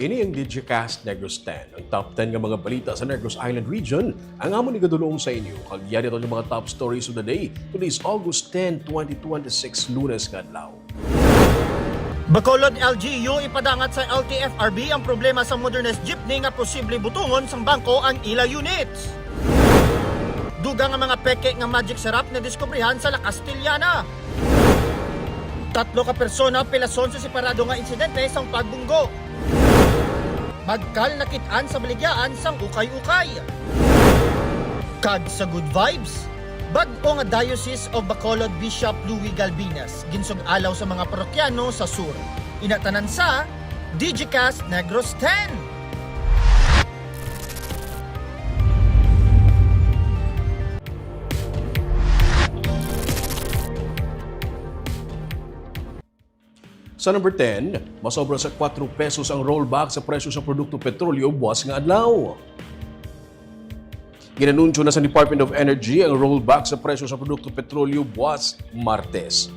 Ini ang Digicast Negros X, ang top 10 ng mga balita sa Negros Island region. Ang amon igadulong sa inyo. Kagyan ito yung mga top stories of the day. Today is August 10, 2026, Lunes kadlaw. Bacolod LGU ipadangat sa LTFRB ang problema sa modernist jeepney nga posible butungon sang bangko ang ila units. Dugang ang mga peke nga magic syrup na diskubrihan sa La Castellana. 3 ka persona pilason sa separado nga insidente sang pagbunggo. Magkal nakitaan sa baligyaan sang ukay-ukay. Kag sa good vibes, bag-o nga Diocese of Bacolod Bishop Louis Galvinas ginsug-alaw sa mga parokyano sa sur. Inatanan sa Digicast Negros X. Sa number 10, masobra sa 4 pesos ang rollback sa presyo sa produkto petrolyo buwas nga adlaw. Ginanunsyo na sa Department of Energy ang rollback sa presyo sa produkto petrolyo buwas Martes.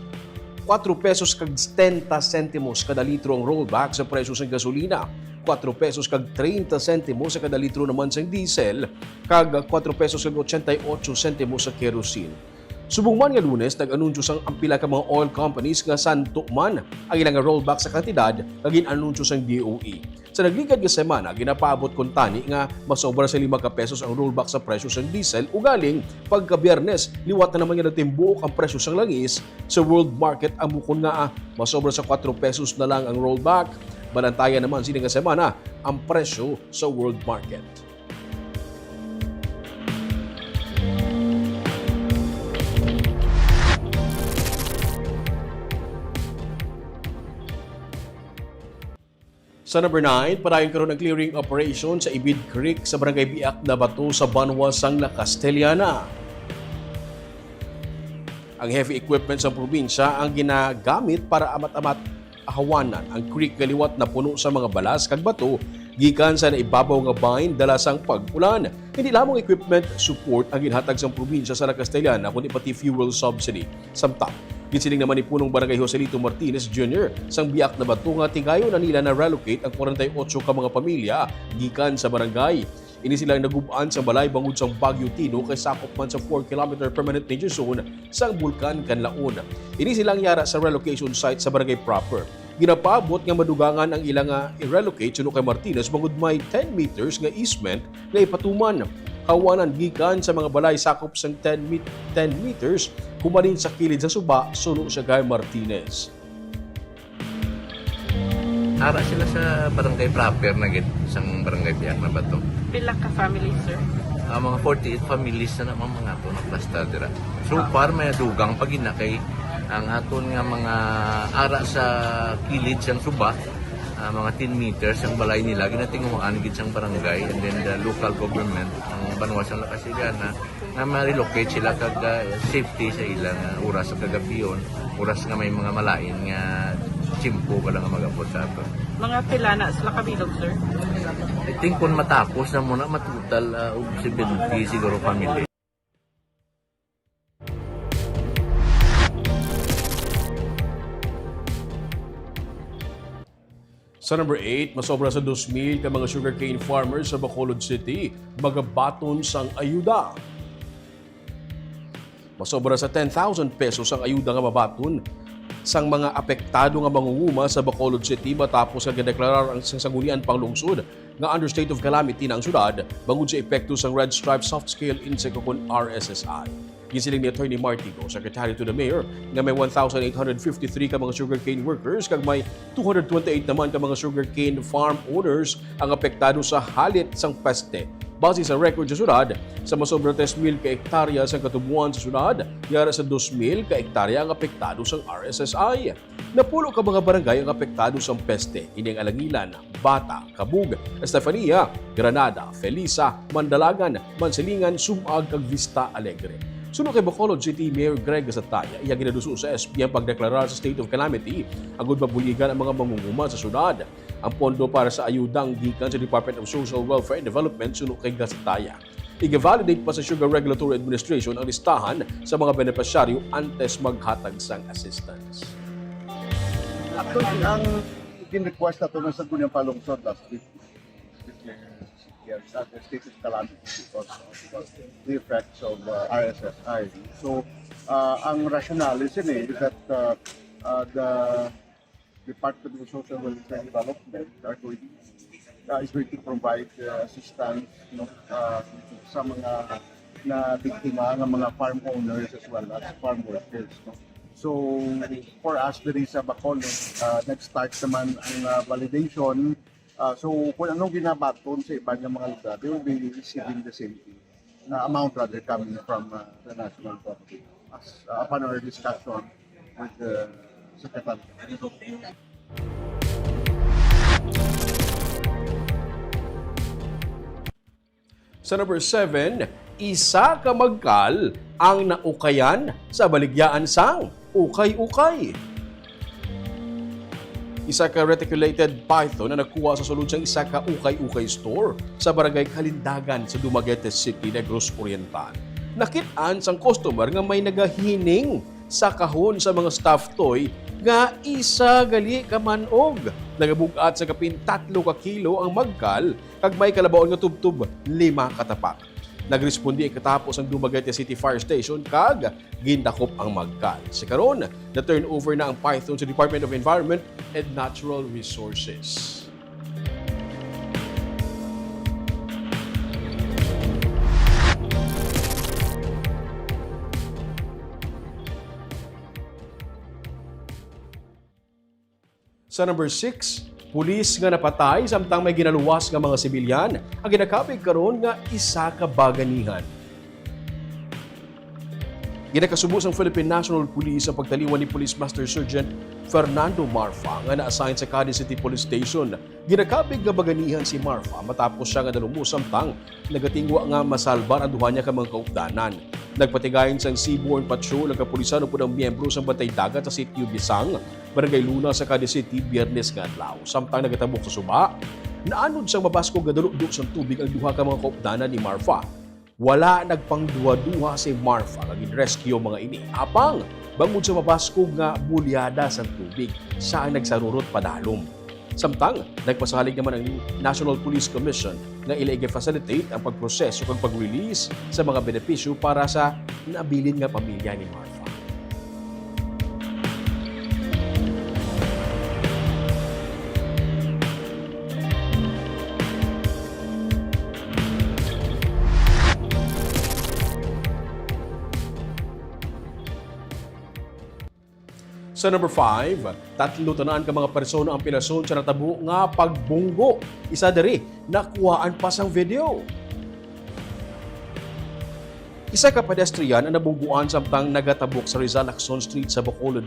4 pesos kag 70 sentimos kada litro ang rollback sa presyo sa gasolina, 4 pesos kag 30 sentimos sa kada litro naman sa diesel, kag 4 pesos kag 88 sentimos sa kerosene. Subong man nga Lunes, nag-anunsyo sang ang pila ka mga oil companies nga santo man ang ilang rollback sa kantidad kag ginanunsyo sang DOE. Sa naglikad nga semana, ginapaabot kon tani nga masobra sa 5 ka pesos ang rollback sa presyo sang diesel ugaling pagka Biyernes liwat na naman nga natimbuok ang presyo sang langis sa world market amukon nga masobra sa 4 pesos na lang ang rollback. Balantayan naman sini nga semana ang presyo sa world market. Sa number 9, padayon karon ang clearing operation sa Ibid Creek sa Barangay Biak na Bato sa Banwa sang La Castellana. Ang heavy equipment sa probinsya ang ginagamit para amat-amat ahawanan ang creek galiwat na puno sa mga balas kag bato gikan sa naibabaw nga bahin dala sang pag-ulan. Hindi lamang equipment support ang ginhatag sa probinsya sa La Castellana kundi pati fuel subsidy. Samtang ginsiling naman ni punong Barangay Joselito Martinez Jr. sang Biak na Bato nga tigayon na nila na relocate ang 48 ka mga pamilya gikan sa barangay. Ini silang nagubaan sa balay bangod sang Baguio Tino kay sakop man sa 4 km permanent danger zone sang Bulkan Canlaon. Ini silang yara sa relocation site sa barangay proper. Ginapaabot nga madugangan ang ilang i-relocate suno kay Martinez bangod may 10 meters nga easement nga ipatuman. Hawanan gikan sa mga balay sakop sang 10 meters humanin sa kilid sa suba suno sa kay Martinez. Ara sila sa barangay proper na isang barangay Biak na Bato. Pila ka family, sir? Mga 48 families na naman mga ito naglasta dira. So far may dugang pagina kay ang aton nga mga ara sa kilid siyang suba, mga 10 meters ang balay nila ginatinguhan gid sang barangay, and then the local government ang Banwa sang La Castellana na ma-relocate sila kag safety sa ilang oras sa kagabion, oras nga may mga malain nga chimpo ka lang nga magapot sa ato. Mga pila na sila kabilog, sir? I think kung matapos na muna matutal 70 siguro family. Sa number 8, masobra sa 2,000 ka mga sugarcane farmers sa Bacolod City magabaton sang ayuda. Masobra sa 10,000 pesos ang ayuda nga mabaton sang mga apektado nga mangunguma sa Bacolod City matapos nga gideklarar ang sanggunian panglungsod nga under state of calamity na ang syudad bangod sa epekto sang Red Stripe Soft Scale Index o RSSI. Gisiling ni Attorney Martigo, Secretary to the Mayor, nga may 1,853 ka mga sugarcane workers kag may 228 naman ka mga sugarcane farm owners ang apektado sa halit sang peste. Base sa record sa syudad, sa masobra 3,000 ka hektarya sa katubuan sa syudad, yara sa 2,000 ka hektarya ang apektado sang RSSI. Napulo ka mga barangay ang apektado sang peste, ini ang Alangilan, Bata, Kabug, Estefania, Granada, Felisa, Mandalagan, Mansilingan, Sumag kag Vista Alegre. Suno kay Bacolod City Mayor Greg Sataya, iya ginaduso sa SP ang pagdeklarar sa state of calamity agud mabuligan ang mga mangunguma sa syudad. Ang pondo para sa ayudang gikan sa Department of Social Welfare and Development suno kay Gasataya. I-validate pa sa Sugar Regulatory Administration ang listahan sa mga benepisyaryo antes maghatag sang assistance. Ang kin-request na ito ng Sangguniang Palungsod last week. Yes, at the state of calamity because the effects of RSSI. So, ang rationale is that the Department of Social Welfare and Development is going to provide assistance sa mga na biktima ng mga farm owners as well as farm workers. No? So, for us, there is a Bacolod, nag-start naman ang validation. So, kung anong ginabaton sa iba ng mga lugar, they will be receiving the same thing, amount rather coming from the national government as upon our discussion with the Secretary. Sa number 7, isa ka magkal ang naukayan sa baligyaan sang ukay-ukay. Isa ka reticulated python na nakuha sa sulod sang isa ka ukay-ukay store sa barangay Kalindagan sa Dumaguete City, Negros Oriental. Nakit-an sang customer nga may nagahining sa kahon sa mga stuffed toy nga isa gali ka manog. Nagabugat sa kapin 3 ka kilo ang magkal kag may kalabaon nga tubtub 5 katapak. Nagrespondi katapos ang Dumaguete City Fire Station kag gindakop ang magkal. Sa karon, na-turn over na ang python sa Department of Environment and Natural Resources. Sa number 6, pulis nga napatay samtang may ginaluwas nga mga sibilyan ang ginakapig karon nga isa ka baganihan. Ginakasubo sang Philippine National Police ang pagtaliwan ni Police Master Sergeant Fernando Marfa nga na-assign sa Cadiz City Police Station. Ginakapig nga baganihan si Marfa matapos siya nga dalumos samtang nagatingwa nga masalbar ang duha niya ka mga kaupdanan. Nagpatigayon sang Seaborne Patrol ang kapulisan upod ang miyembro sa bantay dagat sa Sitio Bisang, Barangay Luna sa Cadiz City, Biyernes nga adlaw. Samtang nagatabok sa suba, naanod sang mabasko nga dalukdok sang tubig ang duha ka mga kaupdanan ni Marfa. Wala nagpangduwa-duwa si Marfa nga gin-rescue mga ini. Apang bangod sa mabasko nga bulyada sa tubig, siya ang nagsarurot padalom. Samtang nagpasalig naman ang National Police Commission na ilege-facilitate ang pagproseso kag pag-release sa mga benepisyo para sa nabilin nga pamilya ni Marfa. Sa number 5, 3 tanan ka mga persona ang pilason sa natabo nga pagbunggo. Isa diri, nakuhaan pa sang video. Isa ka pedestrian ang nabungguan samtang nagatabok sa Rizal Lacson Street sa Bacolod,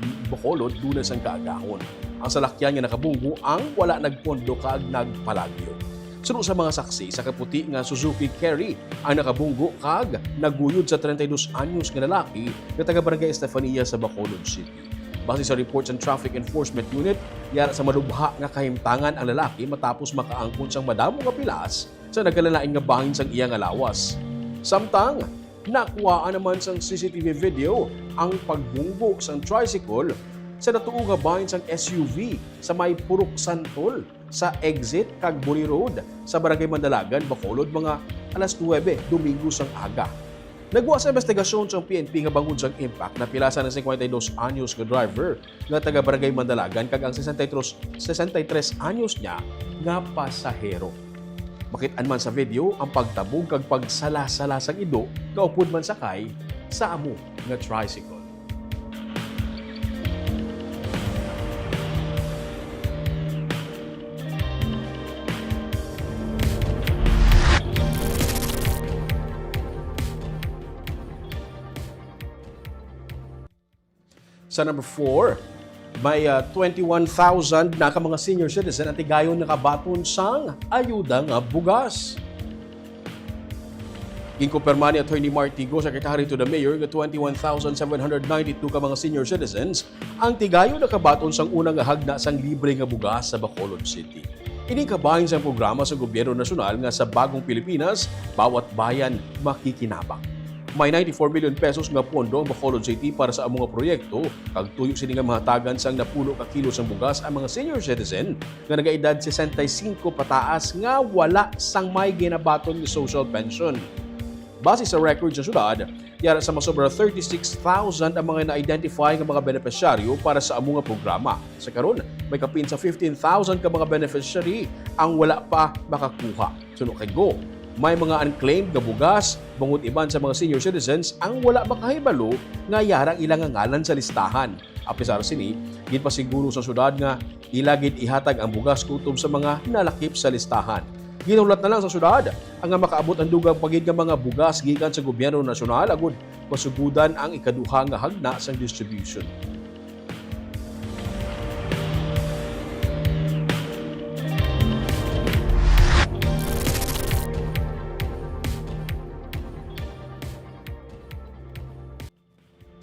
lunes ang kaagahon. Ang salakyan nga nakabunggo ang wala nagpondo kaag nagpalagyo. Sunod sa mga saksi, sa kaputi nga Suzuki Carry ang nakabunggo kag naguyod sa 32 anyos nga lalaki na taga Barangay Estefania sa Bacolod City. Base sa reports ng Traffic Enforcement Unit, yara sa malubha nga kahimtangan ang lalaki matapos makaangkon sang madamo nga pilas sa nagkalalaing nga bangin sang iyang alawas. Samtang, nakuhaan naman sang CCTV video ang pagbunggo sang tricycle sa natuo nga bangin sang SUV sa may Purok Santol sa exit kag Buri Road sa Barangay Mandalagan, Bacolod mga alas 9 Domingo sang aga. Nagwa sa investigasyon sa PNP nga bangod sang impact na pilasan ng 52 anyos nga driver nga taga Barangay Mandalagan kag ang 63 anyos niya nga pasahero. Makit-an man sa video ang pagtabog kag pagsala-sala sang ido kaupod man sakay sa amo nga tricycle. Sa number 4, may 21,000 na ka mga senior citizen ang tigayon nakabaton sang ayuda nga bugas. Inkumpirma ni Attorney Martigo, Secretary to the Mayor, nga 21,792 ka mga senior citizens ang tigayon nakabaton sang unang hagna sang libre nga bugas sa Bacolod City. Ini kabahin sa programa sa Gobyerno Nasyonal nga sa Bagong Pilipinas, bawat bayan makikinabang. May 94 million pesos nga pondo ang Bacolod City para sa among proyekto kag tuyo sini nga mahatagan sang napuno ka kilo sang bugas ang mga senior citizen nga nagaedad 65 pataas nga wala sang may ginabaton ni social pension. Base sa record sa syudad, yara sa masobra 36,000 ang mga na-identify nga mga benepisyaryo para sa among programa. Sa karon, may kapin sa 15,000 ka mga beneficiary ang wala pa makakuha. Suno kay Go, may mga unclaimed nga bugas, bangod iban sa mga senior citizens ang wala makahibalo nga yarang ilang ngalan sa listahan. Apisar sini, gid pa siguro sa syudad nga ilagid ihatag ang bugas kutob sa mga nalakip sa listahan. Ginulat na lang sa syudad ang nga makaabot ang dugang pagid nga mga bugas gikan sa gobyerno nasyonal agud masugudan ang ikaduha nga hagna sa distribution.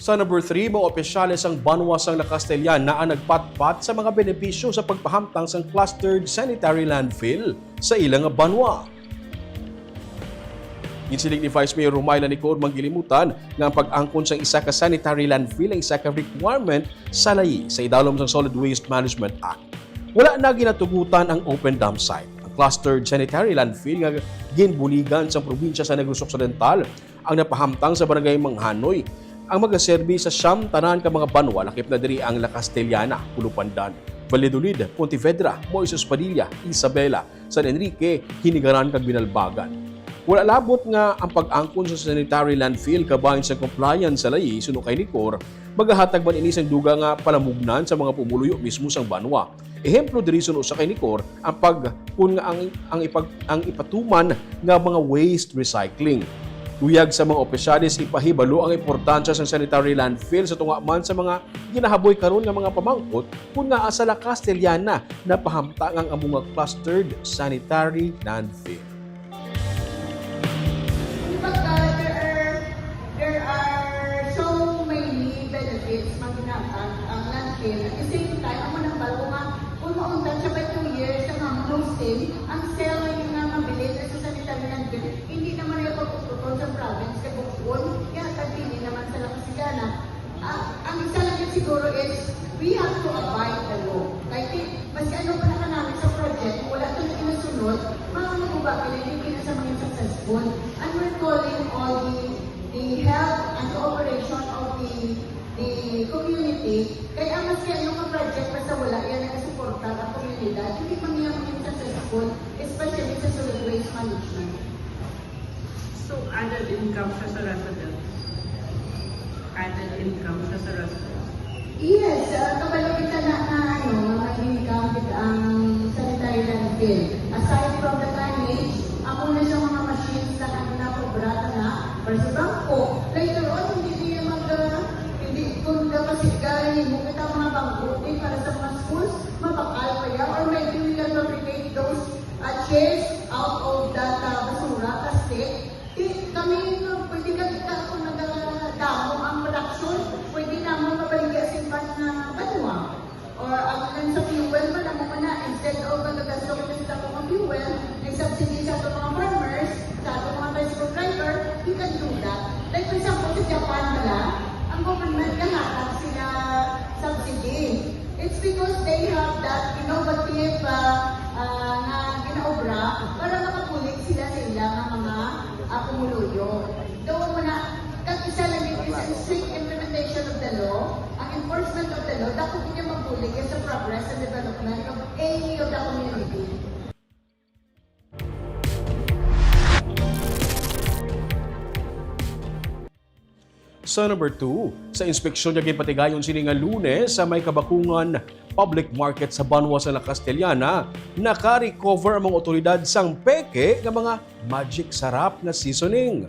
Sa number 3, mga opisyales ang Banwa sang La Castellan na ang nagpatpat sa mga benepisyo sa pagpahamtang sang clustered sanitary landfill sa ilang Banwa. Ginsilig ni Vice Mayor Rumayla Nicor manggilimutan nga ang pag-angkon sang isa ka sanitary landfill ang isa ka requirement sa layi sa idalom sang Solid Waste Management Act. Wala na ginatugutan ang open dump site. Ang clustered sanitary landfill nga ginbuligan sa probinsya sa Negros Occidental ang napahamtang sa barangay Manghanoy ang magaserbi sa siyam tanan ka mga banwa lakip na diri ang La Castellana, Pulupandan, Valladolid, Pontevedra, Moises Padilla, Isabela, San Enrique, Hinigaran kag Binalbagan. Wala labot nga ang pag-angkon sa sanitary landfill kabahin sa compliance sa layi suno kay Nicor, magahatag man ini sang duga nga palamugnan sa mga pumuluyo mismo sang banwa. Ehemplo diri suno sa kay Nicor ang pagkun nga ang ipatuman nga mga waste recycling. Tuyag sa mga opisyalis ipahibalo ang importansya sa sanitary landfill sa tunga man sa mga ginahaboy karon nga mga pamangkot kun nga asa La Castellana na pahamtang ang mga clustered sanitary landfill. There are so many benefits maginatag ang landfill. At the same time, ang manang balo nga kung maundan siya by 2 years ang hosting, ang sale nga mabilis sa sanitary landfill, hindi naman yung pagpuputol sa province kay Bukbon, kaya tagpili naman sa La Castellana. Ang isa lang yun siguro is, we have to abide the law. Like, mas ano pa na namin sa project, wala itong inusunod, mga magubakil, hindi na sa mga successful. And we're calling all the help and cooperation of the community. Kaya mas yan yung project basta wala yan na suporta ang komunidad, hindi pa niya maging successful, especially sa solid waste management. So, added income siya sa resident. Added income siya sa resident. Yes, kabalo kita na mag-income ang sanitary landfill. Aside from the tonnage, ako na siya mga machines na napobrata na para sa bangko. Later on, hindi kung kapasigaran mo kita mga bangko para sa mga schools, mapakal pa yan. Or maybe we can fabricate those chairs out of that basura kasi kami pwede ka kung nagdamo ang production, pwede naman mabaligya sa iban na banwa. Or ang sa fuel mo naman na, instead of nagagasok sa mga fuel, nag-subsidy sa mga farmers, sa mga bicycle driver, you can do that. Like for example, sa Japan nila, ang government nahatag sila subsidy. It's because they have that innovative na ginaobra para makapulik sila sa ilang mga kumuluyo. Doon mo na, isa lang yun is ang strict implementation of the law, ang enforcement of the law, dapat niya mapulik sa progress and development of any of the community. Sa number 2, sa inspeksyon niya patigayon sini nga Lunes sa may kabakungan public market sa Banwa sa La Castellana, naka-recover ang mga otoridad sang peke nga mga magic sarap na seasoning.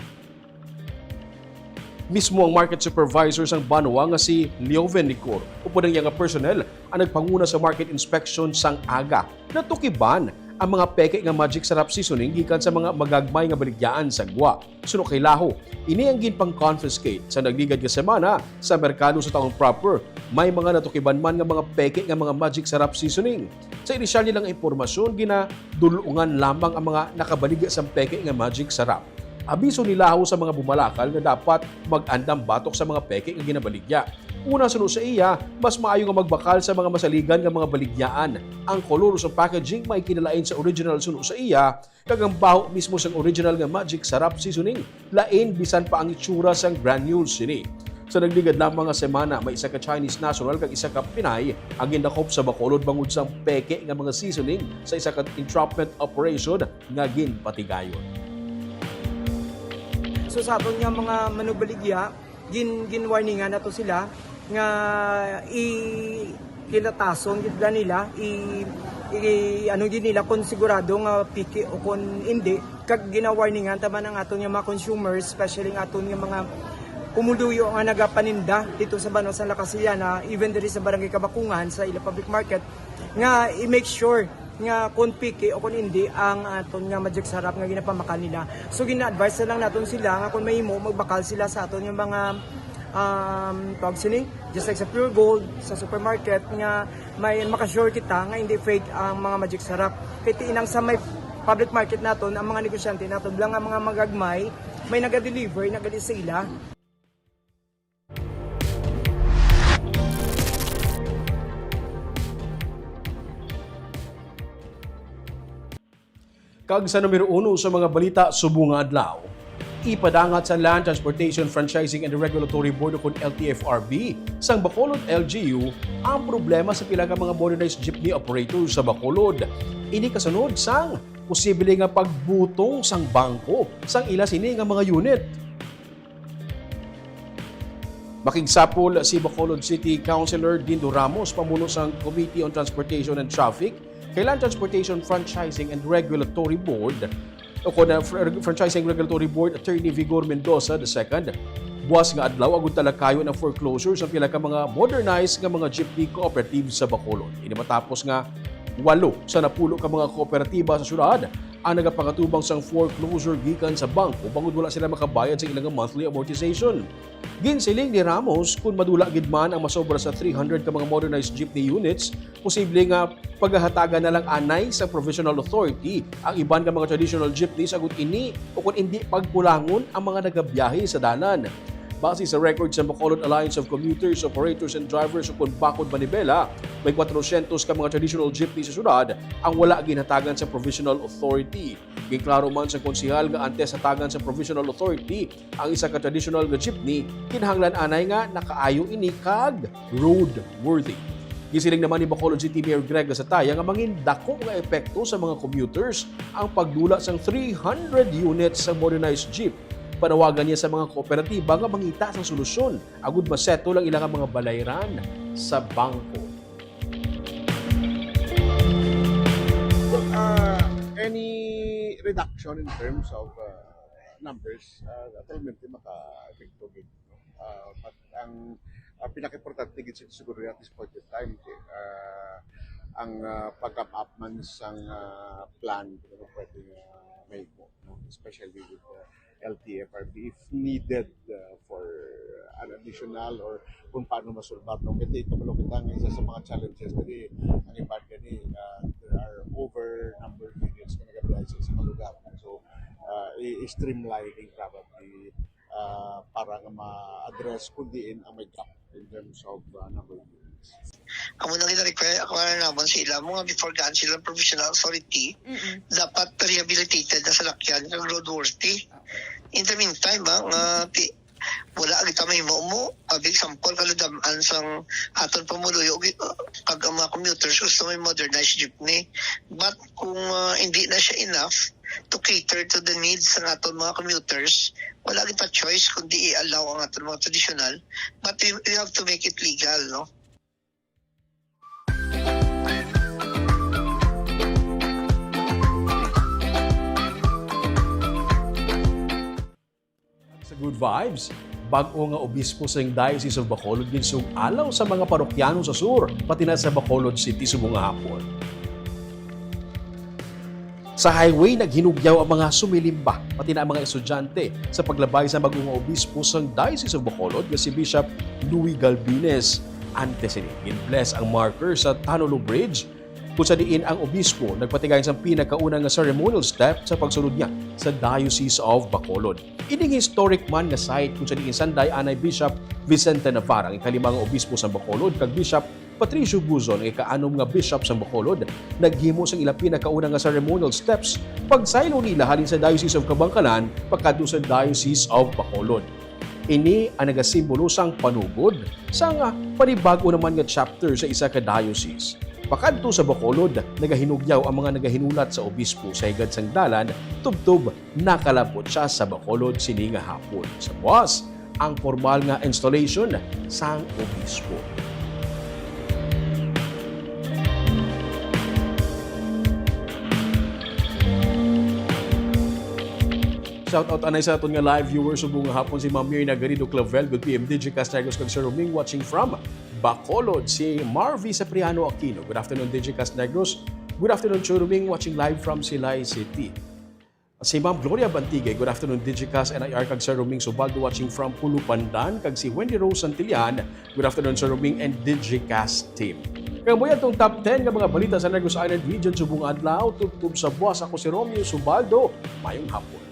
Mismo ang market supervisor sang Banwa nga si Leoven Nicor, upod ang iyang personnel ang nagpanguna sa market inspection sang aga na tukiban ang mga peke nga magic sarap seasoning gikan sa mga magagmay nga baligyaan sa gwa. Suno kay laho, ini ang ginpang-confiscate sa nagligad nga semana sa merkado sa taong proper. May mga natukiban man nga mga peke nga mga magic sarap seasoning. Sa inisyal nilang impormasyon, ginadulungan lamang ang mga nakabaligya sa peke nga magic sarap. Abiso nilaho sa mga bumalakal nga dapat mag-andam batok sa mga peke nga ginabaligya. Una suno sa iya, mas maayo nga magbakal sa mga masaligan nga mga baligyaan. Ang kolor sa packaging may kinalain sa original suno sa iya, kag ang baho mismo sa original nga magic sarap seasoning. Lain bisan pa ang itsura sang granules sini. Sa nagligad lang mga semana, may isa ka Chinese national kag isa ka Pinay ang gindakop sa Bacolod bangod sa peke nga mga seasoning sa isa ka entrapment operation nga ginpatigayon. So sa aton nga mga manubaligya, ginwarningan na to sila nga kinatason gid nila ano gid nila kung sigurado nga piki o kung hindi kag ginawarningan taman ang aton nga mga consumers, especially ang aton nga mga pumuluyo nga nagapaninda dito sa Banwa San Lacasiana, even diri sa Barangay Kabakungan sa ila public market nga i-make sure nga kung piki o kung hindi ang aton nga magic sarap nga ginapamakan nila. So gina-advise na lang naton sila nga kung may imo magbakal sila sa aton nga mga tawag sini, just like sa Pure Gold sa supermarket nga may makasure kita nga hindi fake ang mga magic sarap. Kaya inang sa may public market naton ang mga negosyante naton lang ang mga magagmay may naga-deliver naga-sila. Kag sa numero 1 sa mga balita subong nga adlaw, ipadangat sa Land Transportation Franchising and Regulatory Board o LTFRB sang Bacolod LGU ang problema sa pila ka mga modernized jeepney operators sa Bacolod. Ini kasunod sang posible nga pagbutong sang bangko sang ila sini nga mga unit. Makigsapol si Bacolod City Councilor Dindo Ramos pamuno sang Committee on Transportation and Traffic kay Land Transportation Franchising and Regulatory Board o kuna Franchising Regulatory Board Attorney Vigor Mendoza II. Buwas nga adlaw agud talakayo ng foreclosure sa pila ka mga modernized nga mga jeepney cooperatives sa Bacolod. Ini matapos nga 8 sa napulo ka mga kooperatiba sa syudad ang nagapangatubang sang foreclosure gikan sa bangko bangod wala sila makabayad sa ilang monthly amortization. Ginsiling ni Ramos kung madula gid man ang masobra sa 300 ka mga modernized jeepney units, posible nga paghahatagan na lang anay sa provisional authority ang iban ka mga traditional jeepneys agud ini o kung hindi pagkulangon ang mga nagabiyahe sa dalan. Base sa record sa Bacolod Alliance of Commuters, Operators and Drivers o kung Bacod Manibela, may 400 ka mga traditional jeepney sa syudad ang wala ginhatagan sa Provisional Authority. Ginklaro man sa konsihal nga antes hatagan sa Provisional Authority ang isa ka traditional nga jeepney, kinahanglan anay nga nakaayo ini kag roadworthy. Gisiling naman ni Bacolod City Mayor Greg Sataya nga mangin dako nga epekto sa mga commuters ang pagdula sang 300 units sa modernized jeep. Panawagan niya sa mga kooperatiba nga mangita sa solusyon agud maseto lang ilang mga balayran sa bangko. Any reduction in terms of numbers, naturalmente maka-epekto din. But ang pinaka-importante gid siguro at this point in time, ang pag-up man sang plan kung pwede may mo, especially with LTFRB if needed for an additional or kung paano masulbat. Kasi kabalo kita ng isa sa mga challenges kasi ang iban gani there are over number of units na nagabiyahe sa mga lugar. So i-streamlining probably para nga ma-address kundiin ang may gap in terms of number of units. Amo nang ina-require ako na naman sila mga before gan sila provisional authority dapat rehabilitated na sa lakyan ng roadworthy. In the meantime, wala kita may mo big example kaladaman sang aton pamuluyo kag ang mga commuters gusto may modernized jeepney, but kung hindi na siya enough to cater to the needs ng aton mga commuters, wala kita choice kundi i-allow ang aton mga traditional, but we have to make it legal, no? Sa Good Vibes, bag-o nga obispo sa Diocese of Bacolod ginsug alaw sa mga parokyano sa sur, pati na sa Bacolod City subong nga hapon. Sa highway, naghinugyaw ang mga sumilimba, pati na ang mga estudyante sa paglabay sa bag-o nga obispo sa Diocese of Bacolod nga si Bishop Louis Galvines. Antes ini, gin-bless ang marker sa Tanolo Bridge kung sa diin ang obispo nagpatigayon sa pinakaunang nga ceremonial step sa pagsunod niya sa Diocese of Bacolod. Ining historic man nga site kung sa diin sanday anay Bishop Vicente Navarra, ang ikalimang obispo sa Bacolod, kag Bishop Patricio Buzon, ang ikaanom nga bishop sa Bacolod, naghimo sang ila pinakaunang nga ceremonial steps pagsaylo nila halin sa Diocese of Kabangkalan pagkadto sa Diocese of Bacolod. Ini ang nagasimbolo sang panugod sa nga panibago naman nga chapter sa isa ka diocese. Pakadto sa Bacolod, nagahinugyaw ang mga nagahinulat sa obispo sa higad sang dalan, tubtob nakalapot siya sa Bacolod sini nga hapon. Sa buwas, ang formal nga installation sang obispo. Shoutout anay sa aton nga live viewers subong nga hapon si Ma'am Mirna Garrido Clavel, good PM Digicast Negros X watching from Bacolod. Si Marvy Cipriano Aquino, good afternoon Digicast Negros. Good afternoon Churuming, watching live from Silay City. Si Ma'am Gloria Bantigay, good afternoon Digicast NIR kag Sir Roming Subaldo, watching from Pulupandan. Kag si Wendy Rose Santillan, good afternoon Sir Roming and Digicast team. Kaya mo itong top 10 nga mga balita sa Negros Island Region subong adlaw, tubtub sa buwas. Ako si Romeo Subaldo, mayong hapon.